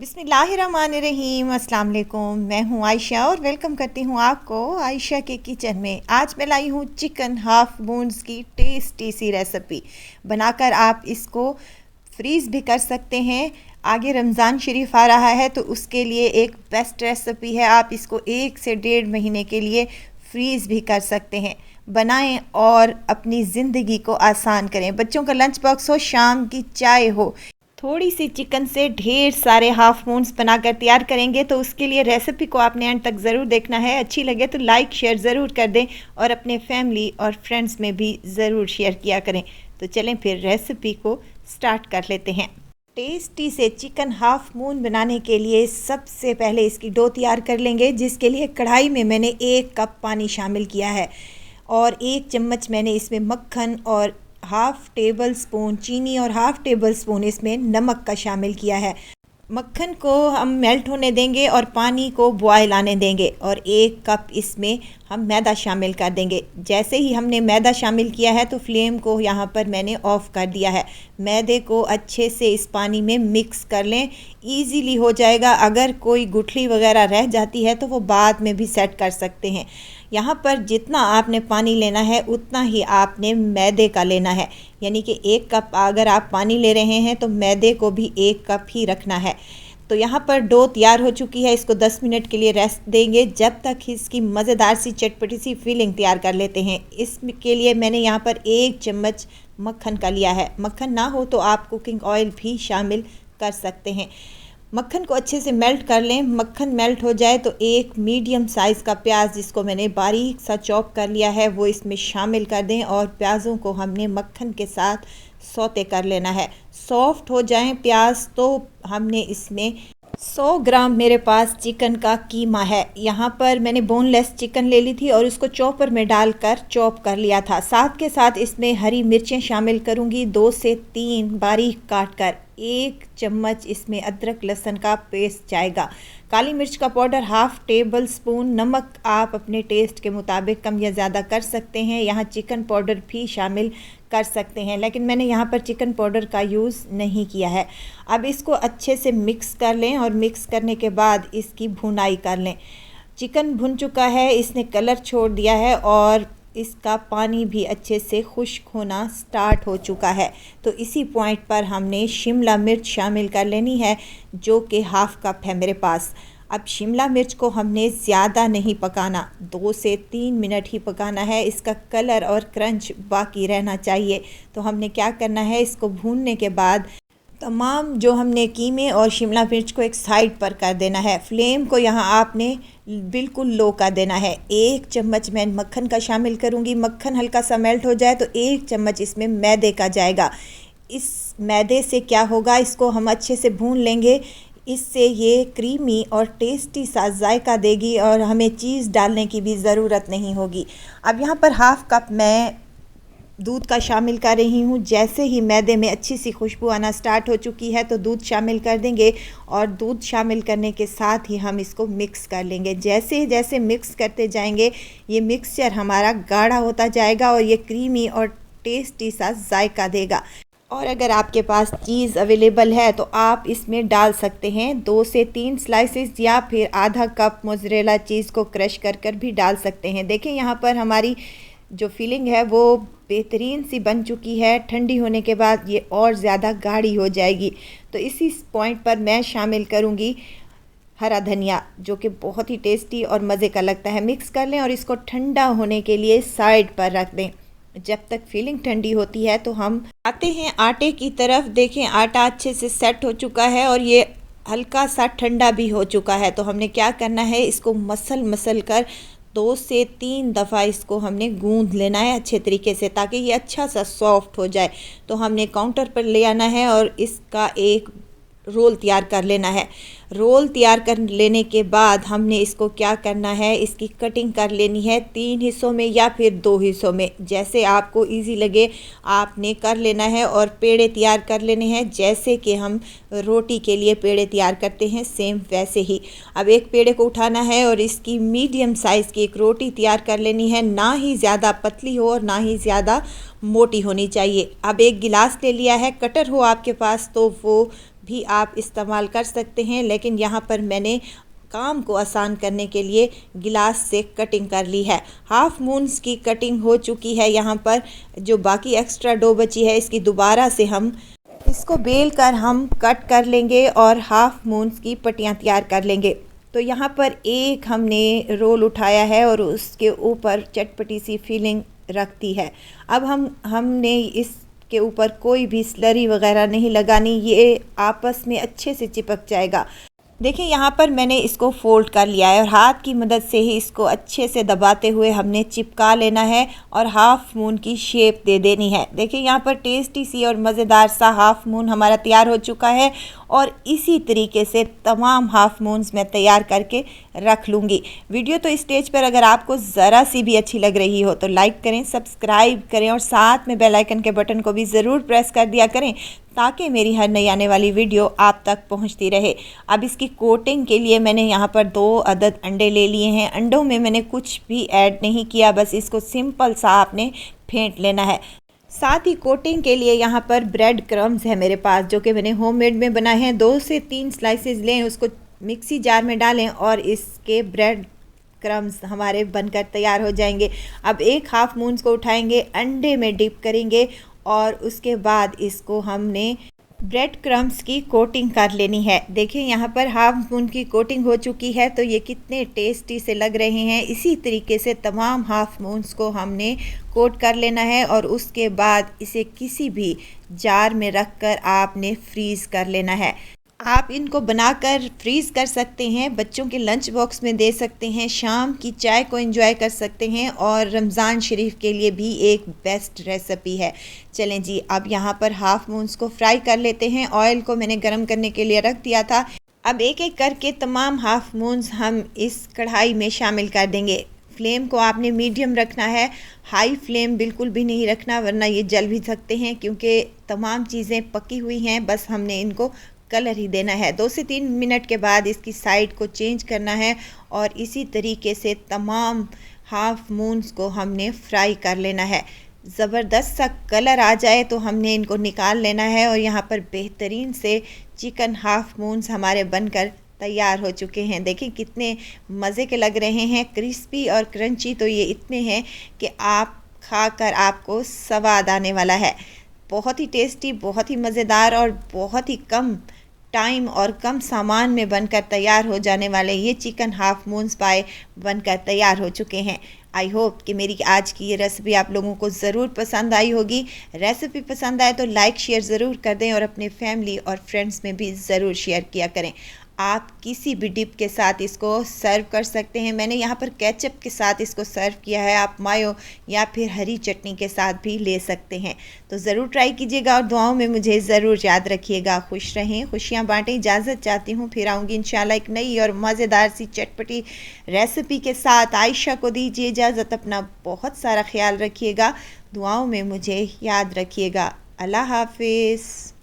बिस्मिल्लाहिर्रहमानिर्रहीम। अस्सलाम वालेकुम। मैं हूँ आयशा और वेलकम करती हूँ आपको आयशा के किचन में। आज मैं लाई हूँ चिकन हाफ बोन्स की टेस्टी सी रेसिपी बनाकर आप इसको फ्रीज़ भी कर सकते हैं। आगे रमज़ान शरीफ आ रहा है तो उसके लिए एक बेस्ट रेसिपी है। आप इसको 1 से 1.5 महीने के लिए फ्रीज़ भी कर सकते हैं। बनाएं और अपनी ज़िंदगी को आसान करें। बच्चों का लंच बॉक्स हो, शाम की चाय हो, थोड़ी सी चिकन से ढेर सारे हाफ मून्स बनाकर तैयार करेंगे। तो उसके लिए रेसिपी को आपने एंड तक ज़रूर देखना है। अच्छी लगे तो लाइक शेयर ज़रूर कर दें और अपने फैमिली और फ्रेंड्स में भी ज़रूर शेयर किया करें। तो चलें फिर रेसिपी को स्टार्ट कर लेते हैं। टेस्टी से चिकन हाफ मून बनाने के लिए सबसे पहले इसकी डो तैयार कर लेंगे, जिसके लिए कढ़ाई में मैंने 1 कप पानी शामिल किया है और 1 चम्मच मैंने इसमें मक्खन और हाफ़ टेबल स्पून चीनी और हाफ़ टेबल स्पून इसमें नमक का शामिल किया है। मक्खन को हम मेल्ट होने देंगे और पानी को बॉयल आने देंगे और 1 कप इसमें हम मैदा शामिल कर देंगे। जैसे ही हमने मैदा शामिल किया है तो फ्लेम को यहाँ पर मैंने ऑफ़ कर दिया है। मैदे को अच्छे से इस पानी में मिक्स कर लें, इजीली हो जाएगा। अगर कोई गुठली वगैरह रह जाती है तो वो बाद में भी सेट कर सकते हैं। यहाँ पर जितना आपने पानी लेना है उतना ही आपने मैदे का लेना है, यानी कि 1 कप अगर आप पानी ले रहे हैं तो मैदे को भी 1 कप ही रखना है। तो यहाँ पर डो तैयार हो चुकी है। इसको 10 मिनट के लिए रेस्ट देंगे जब तक इसकी मज़ेदार सी चटपटी सी फिलिंग तैयार कर लेते हैं। इसके लिए मैंने यहाँ पर 1 चम्मच मक्खन का लिया है। मक्खन ना हो तो आप कुकिंग ऑयल भी शामिल कर सकते हैं। मक्खन को अच्छे से मेल्ट कर लें। मक्खन मेल्ट हो जाए तो एक मीडियम साइज़ का प्याज, जिसको मैंने बारीक सा चॉप कर लिया है, वो इसमें शामिल कर दें और प्याज़ों को हमने मक्खन के साथ सौते कर लेना है। सॉफ्ट हो जाएं प्याज तो हमने इसमें 100 ग्राम मेरे पास चिकन का कीमा है। यहाँ पर मैंने बोनलेस चिकन ले ली थी और उसको चॉपर में डालकर चॉप कर लिया था। साथ के साथ इसमें हरी मिर्चें शामिल करूँगी 2 से 3 बारीक काट कर। 1 चम्मच इसमें अदरक लहसुन का पेस्ट जाएगा। काली मिर्च का पाउडर हाफ़ टेबल स्पून। नमक आप अपने टेस्ट के मुताबिक कम या ज़्यादा कर सकते हैं। यहाँ चिकन पाउडर भी शामिल कर सकते हैं, लेकिन मैंने यहाँ पर चिकन पाउडर का यूज़ नहीं किया है। अब इसको अच्छे से मिक्स कर लें और मिक्स करने के बाद इसकी भुनाई कर लें। चिकन भुन चुका है, इसने कलर छोड़ दिया है और इसका पानी भी अच्छे से खुश्क होना स्टार्ट हो चुका है। तो इसी पॉइंट पर हमने शिमला मिर्च शामिल कर लेनी है, जो कि हाफ़ कप है मेरे पास। अब शिमला मिर्च को हमने ज़्यादा नहीं पकाना, 2 से 3 मिनट ही पकाना है। इसका कलर और क्रंच बाकी रहना चाहिए। तो हमने क्या करना है, इसको भूनने के बाद तमाम जो हमने कीमे और शिमला मिर्च को एक साइड पर कर देना है। फ्लेम को यहाँ आपने बिल्कुल लो कर देना है। 1 चम्मच मैं मक्खन का शामिल करूँगी। मक्खन हल्का सा मेल्ट हो जाए तो 1 चम्मच इसमें मैदे का जाएगा। इस मैदे से क्या होगा, इसको हम अच्छे से भून लेंगे। इससे ये क्रीमी और टेस्टी सा जायका देगी और हमें चीज़ डालने की भी ज़रूरत नहीं होगी। अब यहाँ पर हाफ़ कप मैं दूध का शामिल कर रही हूँ। जैसे ही मैदे में अच्छी सी खुशबू आना स्टार्ट हो चुकी है तो दूध शामिल कर देंगे और दूध शामिल करने के साथ ही हम इसको मिक्स कर लेंगे। जैसे जैसे मिक्स करते जाएंगे ये मिक्सचर हमारा गाढ़ा होता जाएगा और ये क्रीमी और टेस्टी सा जायका देगा। और अगर आपके पास चीज़ अवेलेबल है तो आप इसमें डाल सकते हैं 2 से 3 स्लाइसेस या फिर आधा कप मोज़रेला चीज़ को क्रश कर कर भी डाल सकते हैं। देखें यहाँ पर हमारी जो फीलिंग है वो बेहतरीन सी बन चुकी है। ठंडी होने के बाद ये और ज़्यादा गाढ़ी हो जाएगी। तो इसी पॉइंट पर मैं शामिल करूँगी हरा धनिया, जो कि बहुत ही टेस्टी और मज़े का लगता है। मिक्स कर लें और इसको ठंडा होने के लिए साइड पर रख दें। जब तक फीलिंग ठंडी होती है तो हम आते हैं आटे की तरफ। देखें आटा अच्छे से सेट हो चुका है और ये हल्का सा ठंडा भी हो चुका है। तो हमने क्या करना है, इसको मसल कर 2 से 3 दफ़ा इसको हमने गूंद लेना है अच्छे तरीके से, ताकि ये अच्छा सा सॉफ्ट हो जाए। तो हमने काउंटर पर ले आना है और इसका एक रोल तैयार कर लेना है। रोल तैयार कर लेने के बाद हमने इसको क्या करना है, इसकी कटिंग कर लेनी है 3 हिस्सों में या फिर 2 हिस्सों में, जैसे आपको इजी लगे आपने कर लेना है। और पेड़े तैयार कर लेने हैं, जैसे कि हम रोटी के लिए पेड़े तैयार करते हैं सेम वैसे ही। अब एक पेड़े को उठाना है और इसकी मीडियम साइज़ की एक रोटी तैयार कर लेनी है। ना ही ज़्यादा पतली हो और ना ही ज़्यादा मोटी होनी चाहिए। अब एक गिलास ले लिया है, कटर हो आपके पास तो वो भी आप इस्तेमाल कर सकते हैं, लेकिन यहाँ पर मैंने काम को आसान करने के लिए गिलास से कटिंग कर ली है। हाफ मून्स की कटिंग हो चुकी है। यहाँ पर जो बाकी एक्स्ट्रा डो बची है इसकी दोबारा से हम इसको बेल कर हम कट कर लेंगे और हाफ मून्स की पट्टियाँ तैयार कर लेंगे। तो यहाँ पर एक हमने रोल उठाया है और उसके ऊपर चटपटी सी फीलिंग रखती है। अब हमने इसके ऊपर कोई भी स्लरी वगैरह नहीं लगानी, ये आपस में अच्छे से चिपक जाएगा। देखिए यहाँ पर मैंने इसको फोल्ड कर लिया है और हाथ की मदद से ही इसको अच्छे से दबाते हुए हमने चिपका लेना है और हाफ मून की शेप दे देनी है। देखिए यहाँ पर टेस्टी सी और मज़ेदार सा हाफ मून हमारा तैयार हो चुका है और इसी तरीके से तमाम हाफ मून्स मैं तैयार करके रख लूँगी। वीडियो तो इस स्टेज पर अगर आपको ज़रा सी भी अच्छी लग रही हो तो लाइक करें, सब्सक्राइब करें और साथ में बेल आइकन के बटन को भी ज़रूर प्रेस कर दिया करें ताकि मेरी हर नई आने वाली वीडियो आप तक पहुंचती रहे। अब इसकी कोटिंग के लिए मैंने यहाँ पर 2 अदद अंडे ले लिए हैं। अंडों में मैंने कुछ भी ऐड नहीं किया, बस इसको सिंपल सा आपने फेंट लेना है। साथ ही कोटिंग के लिए यहाँ पर ब्रेड क्रम्स है मेरे पास, जो कि मैंने होममेड में बनाए हैं। 2 से 3 स्लाइसेस लें, उसको मिक्सी जार में डालें और इसके ब्रेड क्रम्स हमारे बनकर तैयार हो जाएंगे। अब एक हाफ मून्स को उठाएंगे, अंडे में डिप करेंगे और उसके बाद इसको हमने ब्रेड क्रम्स की कोटिंग कर लेनी है। देखिए यहाँ पर हाफ मून की कोटिंग हो चुकी है, तो ये कितने टेस्टी से लग रहे हैं। इसी तरीके से तमाम हाफ मून्स को हमने कोट कर लेना है और उसके बाद इसे किसी भी जार में रख कर आपने फ्रीज़ कर लेना है। आप इनको बनाकर फ्रीज़ कर सकते हैं, बच्चों के लंच बॉक्स में दे सकते हैं, शाम की चाय को एंजॉय कर सकते हैं और रमज़ान शरीफ के लिए भी एक बेस्ट रेसिपी है। चलें जी, अब यहाँ पर हाफ मून्स को फ्राई कर लेते हैं। ऑयल को मैंने गरम करने के लिए रख दिया था। अब एक एक करके तमाम हाफ मून्स हम इस कढ़ाई में शामिल कर देंगे। फ्लेम को आपने मीडियम रखना है, हाई फ्लेम बिल्कुल भी नहीं रखना, वरना ये जल भी सकते हैं क्योंकि तमाम चीज़ें पकी हुई हैं, बस हमने इनको कलर ही देना है। 2 से 3 मिनट के बाद इसकी साइड को चेंज करना है और इसी तरीके से तमाम हाफ मून्स को हमने फ्राई कर लेना है। ज़बरदस्त सा कलर आ जाए तो हमने इनको निकाल लेना है और यहाँ पर बेहतरीन से चिकन हाफ मून्स हमारे बनकर तैयार हो चुके हैं। देखिए कितने मज़े के लग रहे हैं, क्रिस्पी और क्रंची तो ये इतने हैं कि आप खाकर आपको स्वाद आने वाला है। बहुत ही टेस्टी, बहुत ही मज़ेदार और बहुत ही कम टाइम और कम सामान में बनकर तैयार हो जाने वाले ये चिकन हाफ मून्स पाए बनकर तैयार हो चुके हैं। आई होप कि मेरी आज की ये रेसिपी आप लोगों को ज़रूर पसंद आई होगी। रेसिपी पसंद आए तो लाइक शेयर ज़रूर कर दें और अपने फैमिली और फ्रेंड्स में भी ज़रूर शेयर किया करें। आप किसी भी डिप के साथ इसको सर्व कर सकते हैं। मैंने यहाँ पर केचप के साथ इसको सर्व किया है, आप मायो या फिर हरी चटनी के साथ भी ले सकते हैं। तो ज़रूर ट्राई कीजिएगा और दुआओं में मुझे ज़रूर याद रखिएगा। खुश रहें, खुशियाँ बांटें। इजाज़त चाहती हूँ, फिर आऊँगी इंशाल्लाह एक नई और मज़ेदार सी चटपटी रेसिपी के साथ। आयशा को दीजिए इजाज़त, अपना बहुत सारा ख्याल रखिएगा, दुआओं में मुझे याद रखिएगा। अल्लाह हाफिज़।